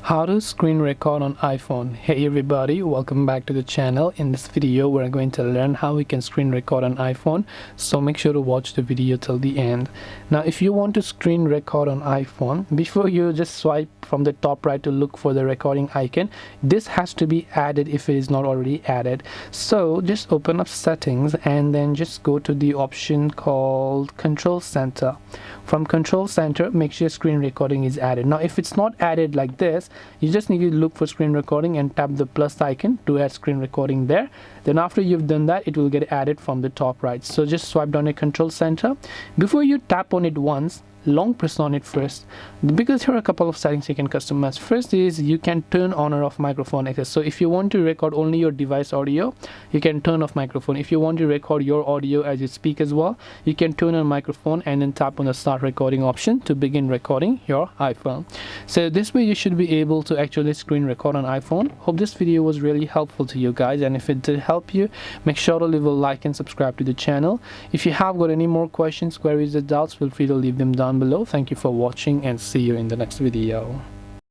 How to screen record on iPhone. Hey everybody, welcome back to the channel. In this video we're going to learn how we can screen record on iPhone, so make sure to watch the video till the end. Now if you want to screen record on iPhone, before you just swipe from the top right to look for the recording icon, this has to be added if it is not already added. So just open up settings and then just go to the option called Control Center. From Control Center, make sure screen recording is added. Now if it's not added like this, you just need to look for screen recording and tap the plus icon to add screen recording there. Then after you've done that, it will get added from the top right. So just swipe down a Control Center. Before you tap on it once, long press on it first, because here are a couple of settings you can customize. First is you can turn on or off microphone access. So if you want to record only your device audio, you can turn off microphone. If you want to record your audio as you speak as well, you can turn on microphone and then tap on the start recording option to begin recording your iPhone. So this way you should be able to actually screen record on iPhone. Hope this video was really helpful to you guys, and if it did help you, make sure to leave a like and subscribe to the channel. If you have got any more questions, queries or doubts, feel free to leave them down below. Thank you for watching and see you in the next video.